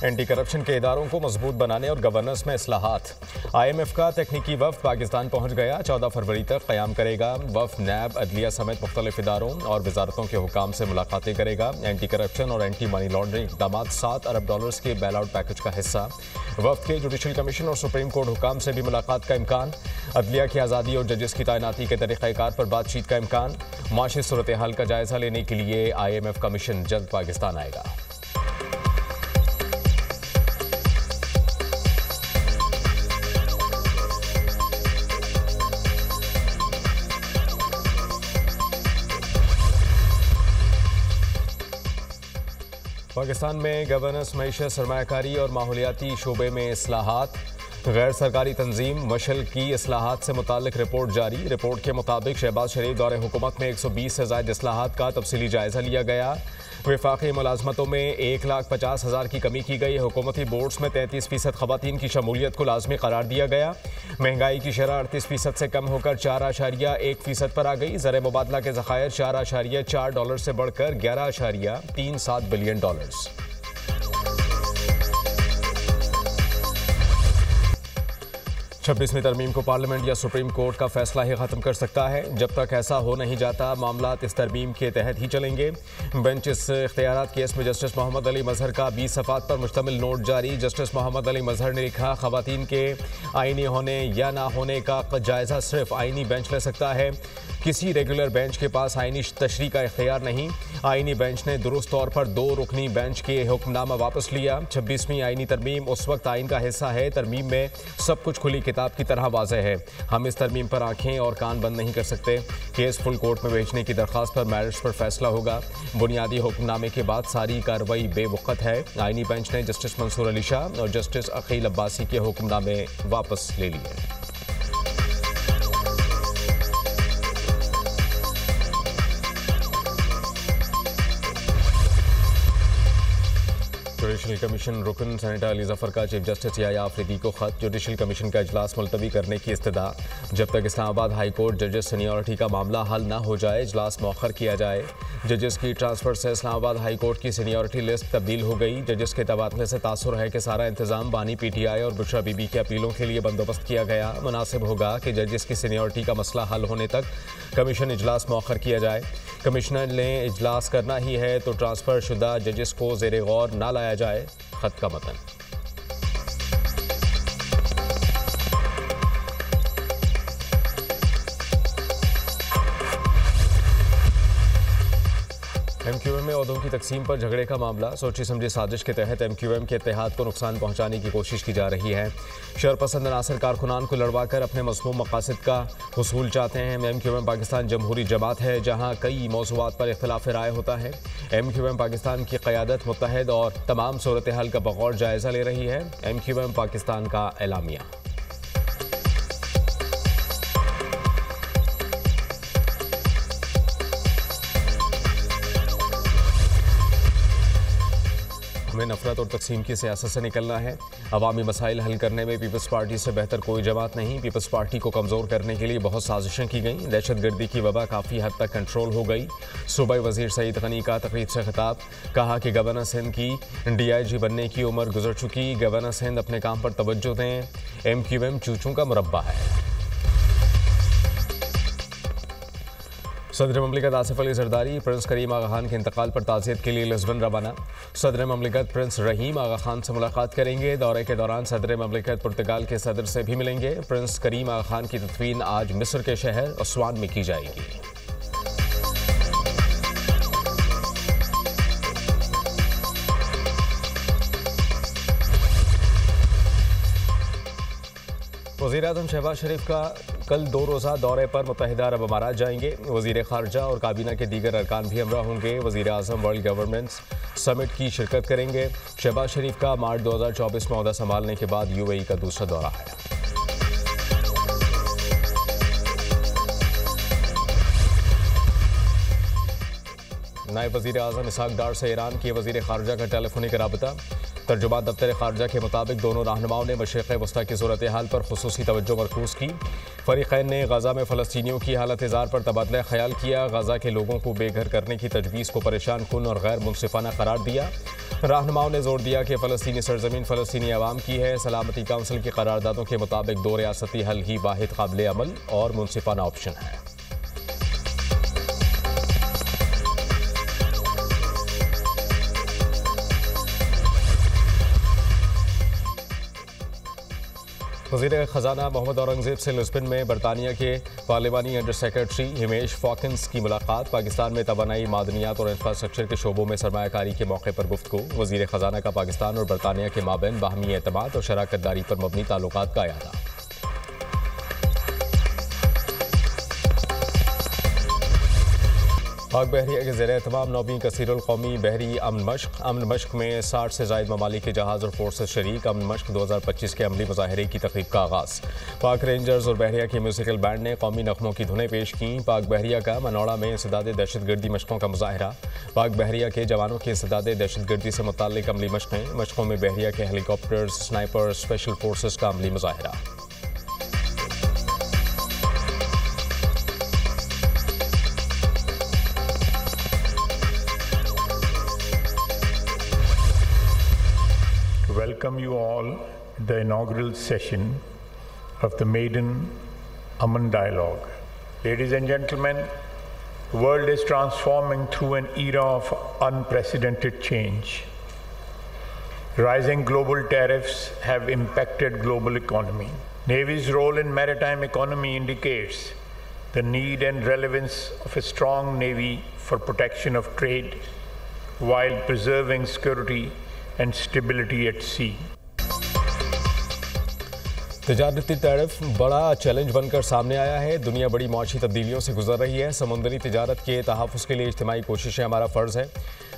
Anti corruption के इदारों को मजबूत बनाने और गवर्नेंस में इस्लाहात। IMF का तकनीकी वफ्द पाकिस्तान पहुंच गया। 14 फरवरी तक क़याम करेगा। वफ्द नैब, अदलिया समेत मुख्तलिफ इदारों और वजारतों के हुकाम से मुलाकातें करेगा। एंटी करप्शन और एंटी मनी लॉन्ड्रिंग इक़दाम $7 अरब के बेल आउट पैकेज का हिस्सा। वफ्द के जुडिशल कमीशन और सुप्रीम कोर्ट हुकाम से भी मुलाकात का इम्कान। अदलिया की आज़ादी और जजेस की तैनाती के तरीक़ाकार पर बातचीत का इम्कान। माशी सूरत हाल का जायजा लेने के लिए IMF कमीशन जल्द पाकिस्तान आएगा। पाकिस्तान में गवर्नेंस, मईशत, सरमायाकारी और माहौलियाती शोबे में इस्लाहात। गैर सरकारी तंजीम मशल की इस्लाहात से मुतालिक रिपोर्ट जारी। रिपोर्ट के मुताबिक शहबाज शरीफ दौरे हुकूमत में 120 से ज़ायद इस्लाहात का तफसीली जायजा लिया गया। वफाकी मुलाजमतों में 1,50,000 की कमी की गई। हुकूमती बोर्ड्स में 33% ख़वातीन की शमूलियत को लाजमी करार दिया गया। महंगाई की शरह 38% से कम होकर 4.1% पर आ गई। ज़र मुबादला के ज़खायर $4.4 से बढ़कर $11.37 बिलियन। 26वीं तरमीम को पार्लियामेंट या सुप्रीम कोर्ट का फैसला ही ख़त्म कर सकता है। जब तक ऐसा हो नहीं जाता, मामलात इस तरमीम के तहत ही चलेंगे। बेंच इस इख्तियारात केस में जस्टिस मोहम्मद अली मजहर का 20 सफ़ात पर मुश्तमिल नोट जारी। जस्टिस मोहम्मद अली मजहर ने लिखा, ख़वातीन के आईनी होने या ना होने का जायज़ा सिर्फ आईनी बेंच ले सकता है। किसी रेगुलर बेंच के पास आईनी तशरीह का इख्तियार नहीं। आईनी बेंच ने दुरुस्त तौर पर 2 रुकनी बेंच के हुक्मनामा वापस लिया। 26वीं आईनी तरमीम उस वक्त आइन का हिस्सा है। तरमीम में सब कुछ खुली किताब की तरह वाज़ेह है। हम इस तरमीम पर आंखें और कान बंद नहीं कर सकते। केस फुल कोर्ट में भेजने की दरख्वास्त पर मैरिट्स पर फैसला होगा। बुनियादी हुक्मनामे के बाद सारी कार्रवाई बेवक़्त है। आईनी बेंच ने जस्टिस मंसूर अली शाह और जस्टिस अकील अब्बासी के हुक्मनामे वापस ले लिए। जुडिशल कमीशन रुकन सेनेटर अली जफर का चीफ जस्टिस याया आफरीदी को खत। जुडिशल कमीशन का इजलास मुलतवी करने की इस्तदा। जब तक इस्लामाबाद हाई कोर्ट जजेस सीनियरिटी का मामला हल न हो जाए, इजलास मौखर किया जाए। जजेस की ट्रांसफर से इस्लामाबाद हाई कोर्ट की सीनियरिटी लिस्ट तब्दील हो गई। जजेस के तबादले से तासुर है कि सारा इंतजाम बानी PTI और बुशरा बीबी की अपीलों के लिए बंदोबस्त किया गया। मुनासिब होगा कि जजेस की सीनियरिटी का मसला हल होने तक कमीशन इजलास मौखर किया जाए। कमिश्नर ने इजलास करना ही है तो ट्रांसफ़र शुदा जजेस को ज़ेरे गौर न लाया जाए। खत का मतन। MQM में ओहदों की तकसीम पर झगड़े का मामला। सोची समझी साजिश के तहत MQM के इत्तेहाद को नुकसान पहुंचाने की कोशिश की जा रही है। शरपसंद नासिर कारकुनान को लड़वाकर अपने मसमूम मकासद का हुसूल चाहते हैं। MQM पाकिस्तान जमहूरी जमात है जहां कई मौज़ूआत पर इख्तिलाफ राय होता है। MQM पाकिस्तान की क़यादत मुत्तहद और तमाम सूरत हाल का बगौर जायज़ा ले रही है। MQM पाकिस्तान का एलामिया। हमें नफरत और तकसीम की सियासत से निकलना है। अवामी मसाइल हल करने में पीपल्स पार्टी से बेहतर कोई जमात नहीं। पीपल्स पार्टी को कमज़ोर करने के लिए बहुत साजिशें की गई। दहशत गर्दी की वबा काफ़ी हद तक कंट्रोल हो गई। सूबाई वज़ीर सईद गनी का तकरीब से खिताब। कहा कि गवर्नर सिंध की DIG बनने की उम्र गुजर चुकी। गवर्नर सिंध अपने काम पर तवज्जो दें। MQM चूचों का मुरब्बा है। सदर ममलिकत आसिफ अली जरदारी प्रिंस करीम आगा खान के इंतकाल पर ताज़ियत के लिए लिस्बन रवाना। सदर ममलिकत प्रिंस रहीम आगा खान से मुलाकात करेंगे। दौरे के दौरान सदर ममलिकत पुर्तगाल के सदर से भी मिलेंगे। प्रिंस करीम आगा खान की तदफीन आज मिस्र के शहर अस्वान में की जाएगी। वज़ीर-ए-आज़म शहबाज शरीफ का कल 2 रोज़ा दौरे पर मुत्तहिदा अरब अमारात जाएंगे। वज़ीर ख़ारजा और काबीना के दीगर अरकान भी हमरा होंगे। वज़ीर-ए-आज़म वर्ल्ड गवर्नेंस समिट की शिरकत करेंगे। शहबाज शरीफ का मार्च 2024 में ओहदा संभालने के बाद UAE का दूसरा दौरा है। नायब वज़ीर-ए-आज़म इसहाक़ डार से ईरान के वज़ीर ख़ारजा का टेलीफोनिक राबता। तर्जुमान दफ्तर ख़ारजा के मुताबिक दोनों रहनुमाओं ने मशरिक़ वस्ता की सूरत हाल पर खुसूसी तवज्जो मरकूज़ की। फ़रीक़ैन ने गज़ा में फ़लस्तीनियों की हालत इज़ार पर तबादला ख्याल किया। गज़ा के लोगों को बेघर करने की तजवीज़ को परेशान कुन और गैर मुनसिफ़ाना करार दिया। रहनुमाओं ने जोर दिया कि फ़लस्तीनी सरजमीन फ़लस्तीनी अवाम की है। सलामती काउंसिल की करारदादों के मुताबिक 2 रियासती हल ही वाहिद काबिल अमल और मुनसिफाना ऑप्शन है। वज़ीर ख़जाना मोहम्मद औरंगज़ेब से लिस्बन में बरतानिया के पार्लिमानी अंडर सेक्रेटरी हिमेश फॉकिन्स की मुलाकात। पाकिस्तान में तवानाई, मादनियात और इंफ्रास्ट्रक्चर के शोबों में सरमायाकारी के मौके पर गुफ्तगू। वज़ीर ख़जाना का पाकिस्तान और बरतानिया के माबैन बाहमी एतमाद और शराकत दारी पर मबनी ताल्लुकात का इयादा। पाक बहरिया के ज़ेर एहतमाम 9वीं कसीरुल कौमी बहरी अमन मश्क में 60 से ज़ायद ममालिक के जहाज़ और फोर्सेस शरीक। अमन मश्क 2025 के अमली मुजाहरे की तक़रीब का आगाज़। पाक रेंजर्स और बहरिया के म्यूज़िकल बैंड ने कौमी नग़मों की धुनें पेश की। पाक बहरिया का मनौड़ा में इंसदाद दहशतगर्दी मशक़ों का मुजाहरा। पाक बहरिया के जवानों की इंसदाद दहशतगर्दी से मुताल्लिक़ अमली मशक़ों में बहरिया के हेलीकॉप्टर्स, स्नाइपर, स्पेशल फोर्सेस का अमली मुजाहरा। Welcome you all to the inaugural session of the Maiden Aman Dialogue. Ladies and gentlemen, the world is transforming through an era of unprecedented change. Rising global tariffs have impacted global economy. Navy's role in maritime economy indicates the need and relevance of a strong Navy for protection of trade while preserving security and stability at sea. तिजारती tariff बड़ा challenge बनकर सामने आया है। दुनिया बड़ी मौशी तब्दीलियों से गुजर रही है। समुद्री तिजारत के तहफ़्फ़ुज़ के लिए इज्तिमाई कोशिशें हमारा फ़र्ज़ है।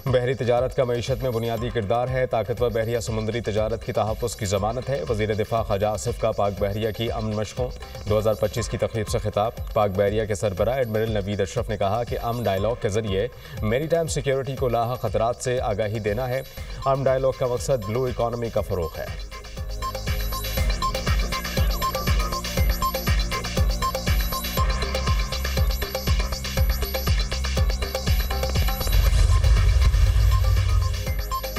बहरी तिजारत का मईशत में बुनियादी किरदार है। ताकतवर बहरिया समुद्री तिजारत की तहफ़्फ़ुज़ की ज़मानत है। वज़ीर दिफ़ा ख्वाजा आसिफ का पाक बहरिया की अमन मशक़ों 2025 की तक़रीब से खिताब। पाक बहरिया के सरबराह एडमिरल नवीद अशरफ ने कहा कि अमन डायलॉग के ज़रिए मैरीटाइम सिक्योरिटी को लाहा ख़तरात से आगाही देना है। अमन डायलॉग का मकसद ब्लू इकॉनमी का फ़रोग़ है।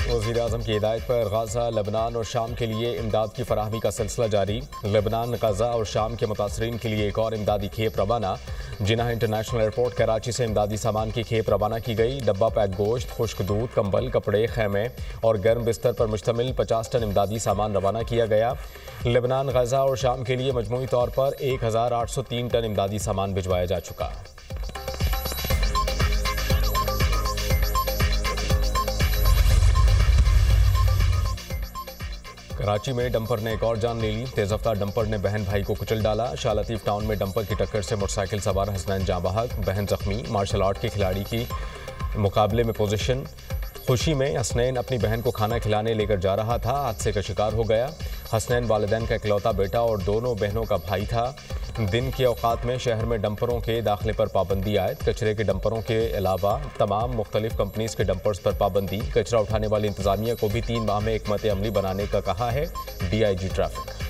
वज़ीर आज़म की हिदायत पर गाज़ा, लबनान और शाम के लिए इमदाद की फराहमी का सिलसिला जारी। लबनान, गाज़ा और शाम के मुतासरीन के लिए एक और इमदादी खेप रवाना। जिन्ना इंटरनेशनल एयरपोर्ट कराची से इमदादी सामान की खेप रवाना की गई। डब्बा पैक गोश्त, खुश्क दूध, कंबल, कपड़े, खैमे और गर्म बिस्तर पर मुश्तमिल 50 टन इमदादी सामान रवाना किया गया। लबनान, गाज़ा और शाम के लिए मजमूई तौर पर 1803 टन इमदादी सामान भिजवाया जा चुका। कराची में डंपर ने एक और जान ले ली। तेज रफ्तार डंपर ने बहन भाई को कुचल डाला। शाह लतीफ़ टाउन में डंपर की टक्कर से मोटरसाइकिल सवार हसनैन जाँ बहक, बहन जख्मी। मार्शल आर्ट के खिलाड़ी की मुकाबले में पोजीशन। खुशी में हसनैन अपनी बहन को खाना खिलाने लेकर जा रहा था, हादसे का शिकार हो गया। हसनैन वालिदैन का इकलौता बेटा और दोनों बहनों का भाई था। दिन के औकात में शहर में डंपरों के दाखिले पर पाबंदी आयद। कचरे के डंपरों के अलावा तमाम मुख्तलिफ कंपनीज के डंपर्स पर पाबंदी। कचरा उठाने वाली इंतजामिया को भी 3 माह में हिकमत अमली बनाने का कहा है DIG ट्रैफिक।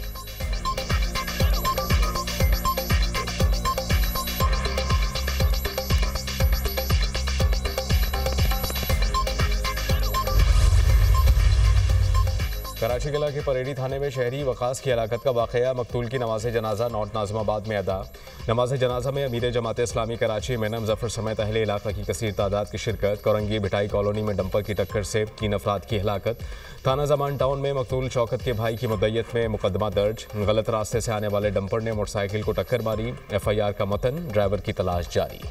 कराची जिला के परेडी थाने में शहरी वकास की हलाकत का वाक़या। मकतूल की नमाज जनाजा नॉर्थ नाज़िमाबाद में अदा। नमाज जनाजा में अमीर जमात इस्लामी कराची मेनम जफ़र समेत अहले इलाका की कसीर तादाद की शिरकत। कोरंगी भिटाई कॉलोनी में डंपर की टक्कर से 3 अफराद की हलाकत। थाना ज़मान टाउन में मकतूल शौकत के भाई की मुद्दयत में मुकदमा दर्ज। गलत रास्ते से आने वाले डंपर ने मोटरसाइकिल को टक्कर मारी। FIR का मतन, ड्राइवर की तलाश जारी।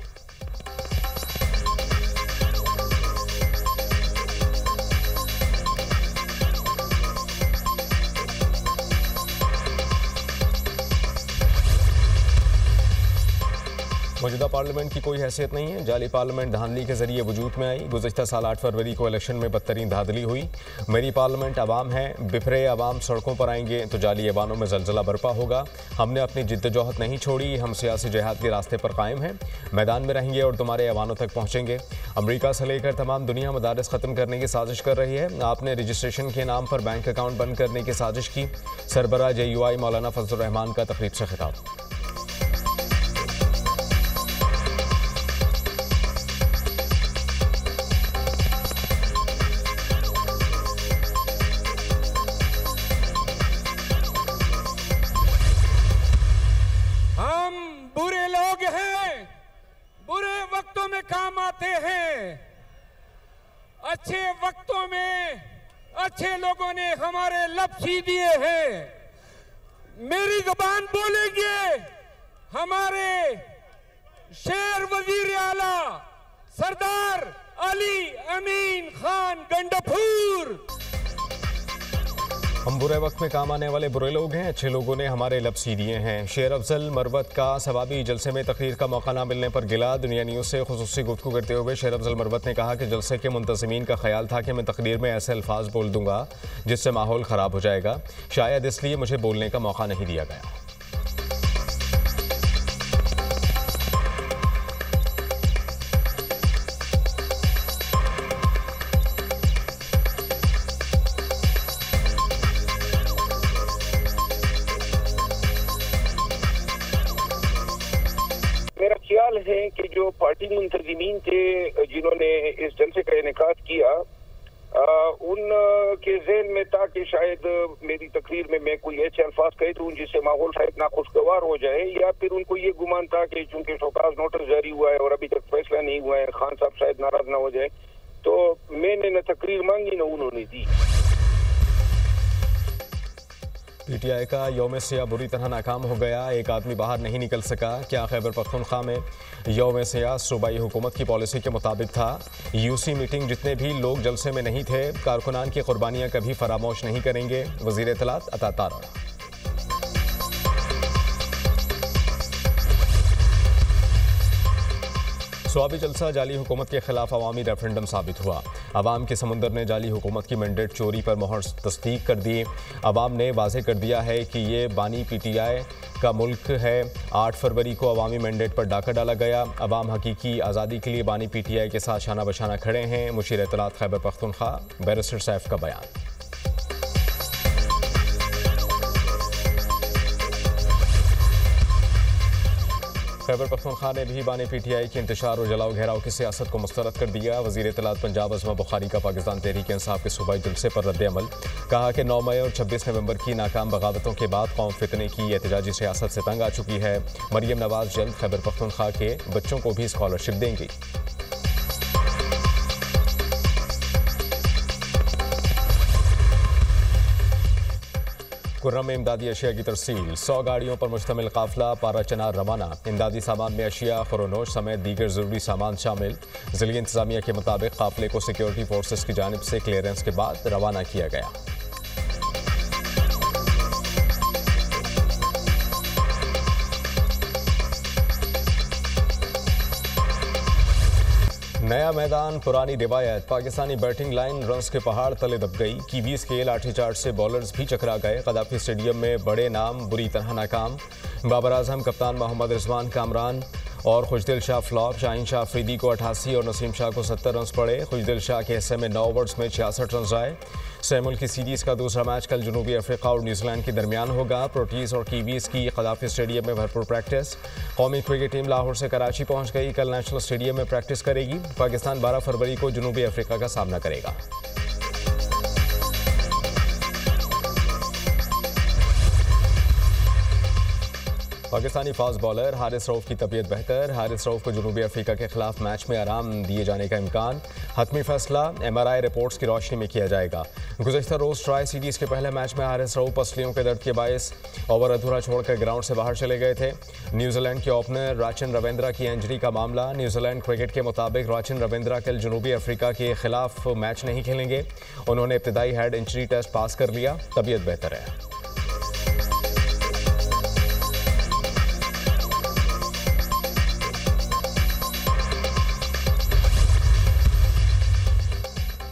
मौजूदा पार्लियामेंट की कोई हैसियत नहीं है। जाली पार्लियामेंट धांधली के जरिए वजूद में आई। गुज़श्ता साल 8 फरवरी को इलेक्शन में बदतरीन धांधली हुई। मेरी पार्लियामेंट अवाम है, बिफरे अवाम सड़कों पर आएंगे तो जाली ऐवानों में जलजला बरपा होगा। हमने अपनी जिद्दोजहद नहीं छोड़ी, हम सियासी जिहाद के रास्ते पर कायम हैं। मैदान में रहेंगे और तुम्हारे ऐवानों तक पहुँचेंगे। अमरीका से लेकर तमाम दुनिया मदारस ख़त्म करने की साजिश कर रही है। आपने रजिस्ट्रेशन के नाम पर बैंक अकाउंट बंद करने की साजिश की। सरबराह JUI मौलाना फजलुर रहमान का तकरीब से खिताब। वक्तों में काम आते हैं। अच्छे वक्तों में अच्छे लोगों ने हमारे लब सी दिए हैं। मेरी जुबान बोलेंगे हमारे शेर वजीर आला सरदार अली अमीन खान गंडापुर। हम बुरे वक्त में काम आने वाले बुरे लोग हैं, अच्छे लोगों ने हमारे लब सी दिए हैं। शेर अफजल मरवत का सवाबी जलसे में तकरीर का मौका न मिलने पर गिला। दुनिया न्यूज़ से खुसूसी गुफ्तगू करते हुए शेर अफजल मरवत ने कहा कि जलसे के मुंतज़मीन का ख्याल था कि मैं तकरीर में ऐसे अल्फाज बोल दूंगा जिससे माहौल ख़राब हो जाएगा, शायद इसलिए मुझे बोलने का मौका नहीं दिया गया। मेरा ख्याल है कि जो पार्टी मुंतज़मीन थे जिन्होंने इस जलसे का इनेकाद किया, उनके ज़हन में था कि शायद मेरी तकरीर में मैं कोई ऐसे अल्फाज कह दूं जिससे माहौल शायद नाखुशगवार हो जाए, या फिर उनको ये गुमान था कि चूंकि शोकाज नोटिस जारी हुआ है और अभी तक फैसला नहीं हुआ है, खान साहब शायद नाराज ना हो जाए, तो मैंने न तकरीर मांगी न उन्होंने दी। पीटीआई का यौम सियाह बुरी तरह नाकाम हो गया, एक आदमी बाहर नहीं निकल सका। क्या खैबर पख्तूनख्वा में यौम सियाह सूबाई हुकूमत की पॉलिसी के मुताबिक था? यूसी मीटिंग जितने भी लोग जलसे में नहीं थे, कारकुनान की कुर्बानियां कभी फरामोश नहीं करेंगे। वज़ीर इत्तलात अता तारा। स्वाबी जलसा जाली हुकूमत के खिलाफ अवामी रेफरेंडम साबित हुआ। अवाम के समुंदर ने जाली हुकूमत की मैंडेट चोरी पर मोहर तस्दीक कर दी। अवाम ने वाज़ेह कर दिया है कि ये बानी पीटीआई का मुल्क है। 8 फरवरी को अवामी मैंडेट पर डाका डाला गया। अवाम हकीकी आज़ादी के लिए बानी पीटीआई के साथ शाना बशाना खड़े हैं। मुशीर इत्तलात खैबर पख्तूनख्वा बैरिस्टर सैफ का बयान। खैबर पख्तूनख्वा ने भी बानी पीटीआई के इंतशार और जलाओ घेराव की सियासत को मुस्तरद कर दिया। वज़ीर इत्तलात पंजाब अज़मा बुखारी का पाकिस्तान तहरीक इंसाफ के सूबाई जलसे पर रद्द अमल। कहा कि 9 मई और 26 नवंबर की नाकाम बगावतों के बाद कौम फितने की एहतजाजी सियासत से तंग आ चुकी है। मरियम नवाज जल्द खैबर पख्तूनख्वा के बच्चों को भी स्कॉलरशिप देंगी। खुर्रम में इमदादी अशिया की तरसील। 100 गाड़ियों पर मुश्तमिल काफिला पारा चनार रवाना। इमदादी सामान में अशिया, खुरोनोश समेत दीगर ज़रूरी सामान शामिल। ज़िली इंतज़ामिया के मुताबिक काफिले को सिक्योरिटी फोर्सेस की जानिब से क्लियरेंस के बाद रवाना किया गया। नया मैदान पुरानी रिवायत। पाकिस्तानी बैटिंग लाइन रन्स के पहाड़ तले दब गई। कीवीज के लाठीचार्ज से बॉलर्स भी चकरा गए। कदाफी स्टेडियम में बड़े नाम बुरी तरह नाकाम। बाबर आजम, कप्तान मोहम्मद रिजवान कामरान और खुशदिल शाह फ्लॉप। शाहीन शाह अफरीदी को 88 और नसीम शाह को 70 रन पड़े। खुशदिल शाह के हिस्से में 9 ओवर्स में 66 रन आए। सैमुल की सीरीज़ का दूसरा मैच कल जनूबी अफ्रीका और न्यूजीलैंड के दरमियान होगा। प्रोटीज और कीवीज की कदाफी स्टेडियम में भरपूर प्रैक्टिस। कौमी क्रिकेट टीम लाहौर से कराची पहुंच गई। कल नेशनल स्टेडियम में प्रैक्टिस करेगी। पाकिस्तान 12 फरवरी को जनूबी अफ्रीका का सामना करेगा। पाकिस्तानी फास्ट बॉलर हारिस रऊफ की तबीयत बेहतर। हारिस रऊफ को जनूबी अफ्रीका के खिलाफ मैच में आराम दिए जाने का इम्कान। हतमी फैसला MRI रिपोर्ट्स की रोशनी में किया जाएगा। गुज़श्ता रोज़ ट्राई सीरीज़ के पहले मैच में हारिस रऊफ पसलियों के दर्द के बायस ओवर अधूरा छोड़कर ग्राउंड से बाहर चले गए थे। न्यूजीलैंड के ओपनर राचिन रविंद्रा की इंजरी का मामला। न्यूजीलैंड क्रिकेट के मुताबिक राचिन रविंद्रा कल जनूबी अफ्रीका के खिलाफ मैच नहीं खेलेंगे। उन्होंने इब्तदाई हेड इंजरी टेस्ट पास कर लिया, तबीयत बेहतर है।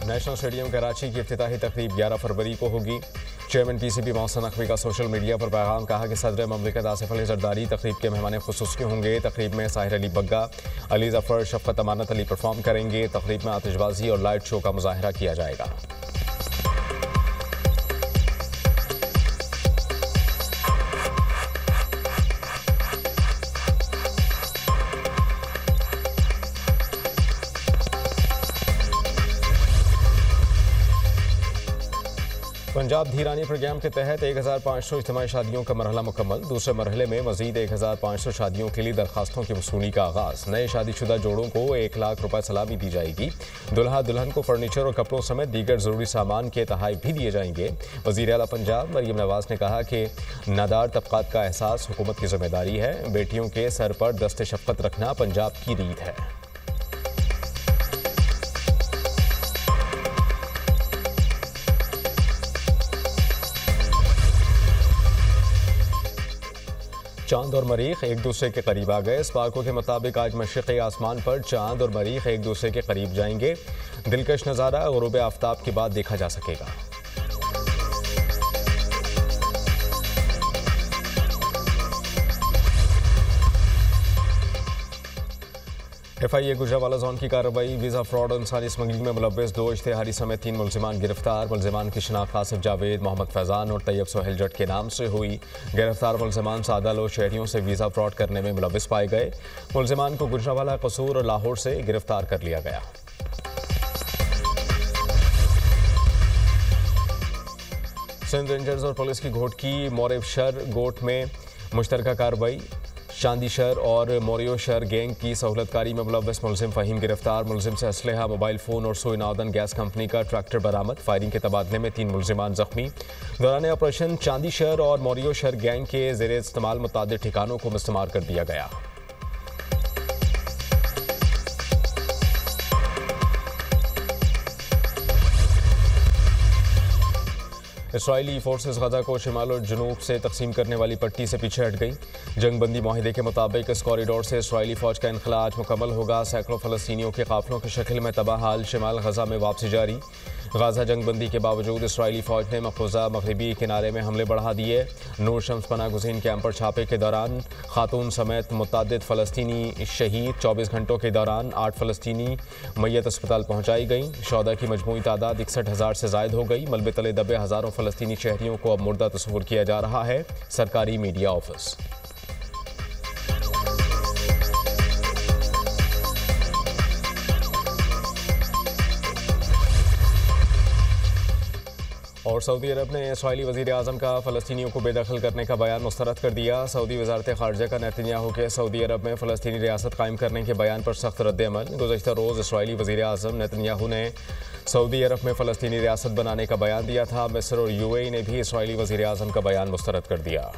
नेशनल स्टेडियम कराची की इफ्तिताही तकरीब 11 फरवरी को होगी। चेयरमैन PCB मोहसिन नकवी का सोशल मीडिया पर पैगाम। कहा कि सदर ममलिकत आसिफ अली जरदारी तकरीब के मेहमान खुसूसी होंगे। तकरीब में साहिर अली बग्गा, अली जफर, शफकत अमानत अली परफॉर्म करेंगे। तकरीब में आतिशबाजी और लाइट शो का मुजाहरा किया जाएगा। पंजाब धीरानी प्रोग्राम के तहत 1500 इज्तिमाई शादियों का मरहला मुकम्मल। दूसरे मरहले में मजीद 1500 शादियों के लिए दरखास्तों की वसूली का आगाज़। नए शादीशुदा जोड़ों को 1 लाख रुपए सलामी दी जाएगी। दुल्हा दुल्हन को फर्नीचर और कपड़ों समेत दीगर ज़रूरी सामान के तोहफे भी दिए जाएंगे। वज़ीर आला पंजाब मरीम नवाज ने कहा कि नादार तबक़ात का एहसास हुकूमत की जिम्मेदारी है। बेटियों के सर पर दस्ते शफ़क़त रखना पंजाब की रीत है। चांद और मरीख एक दूसरे के करीब आ गए। स्पार्को के मुताबिक आज मशरिक़ी आसमान पर चांद और मरीख एक दूसरे के करीब जाएंगे। दिलकश नज़ारा ग़ुरूब आफ्ताब के बाद देखा जा सकेगा। FIA गुजरावाला जोन की कार्रवाई। वीज़ा फ्रॉड और इंसानी स्मगलिंग में मुलव्वस 2 इश्तिहारी समेत 3 मुलजिमान गिरफ्तार। मुलजिमान की शनाख्त आसिफ जावेद, मोहम्मद फैज़ान और तैयब सोहेल जट के नाम से हुई। गिरफ्तार मुलजिमान सादा लोग शहरियों से वीज़ा फ्रॉड करने में मुलव्वस पाए गए। मुलजिमान को गुजरावाला, कसूर और लाहौर से गिरफ्तार कर लिया गया। सिंध रेंजर्स और पुलिस की घोटकी मोरेवशर गोट में मुश्तरका कार्रवाई। चांदीशर और मोरियोशर गैंग की सहूलतकारी में मुलव्वस मुलजिम फ़हीम गिरफ्तार। मुलजिम से असलहा, मोबाइल फ़ोन और सोई नादन गैस कंपनी का ट्रैक्टर बरामद। फायरिंग के तबादले में 3 मुलजिमान जख्मी। दौरान ऑपरेशन चांदीशर और मोरियोशर गैंग के ज़ेरे इस्तेमाल मुतादिद ठिकानों को मुस्तमार कर दिया गया। इसराइली फोर्सेस गजा को शिमाल और जनूब से तकसीम करने वाली पट्टी से पीछे हट गई। जंगबंदी माहिदे के मुताबिक इस कॉरिडोर से इसराइली फौज का इनखला आज मुकम्मल होगा। सैकड़ों फ़लस्तीनियों के काफिलों की शक्ल में तबाह हाल शिमाल गजा में वापसी जारी। गाजा जंगबंदी के बावजूद इसराइली फौज ने मकबूजा मगरबी किनारे में हमले बढ़ा दिए। नूर शम्स पनाह गुज़ीन कैंप पर छापे के दौरान खातून समेत मुतअद्दिद फ़लस्तीनी शहीद। 24 घंटों के दौरान 8 फ़लस्तीनी मैयत अस्पताल पहुँचाई गई। शौदा की मजमूई तादाद 61,000 से ज़ायद हो गई। मलबे तले दबे हज़ारों फ़लस्तीनी शहरियों को अब मुर्दा तस्वुर किया जा रहा है। सरकारी मीडिया ऑफिस। और सऊदी अरब ने इसराइली वज़ीर आज़म का फ़लस्तीनियों को बेदखल करने का बयान मुस्तरद कर दिया। सऊदी वज़ारत ख़ारिजा का नेतन्याहू के सऊदी अरब में फ़लस्तीनी रियासत कायम करने के बयान पर सख्त रद्द-ए-अमल। गुज़श्ता रोज़ इसराइली वज़ीर आज़म नेतन्याहू ने सऊदी अरब में फ़लस्तीनी रियासत बनाने का बयान दिया था। मिस्र और UAE ने भी इसराइली वज़ीर आज़म का बयान मुस्तरद कर दिया।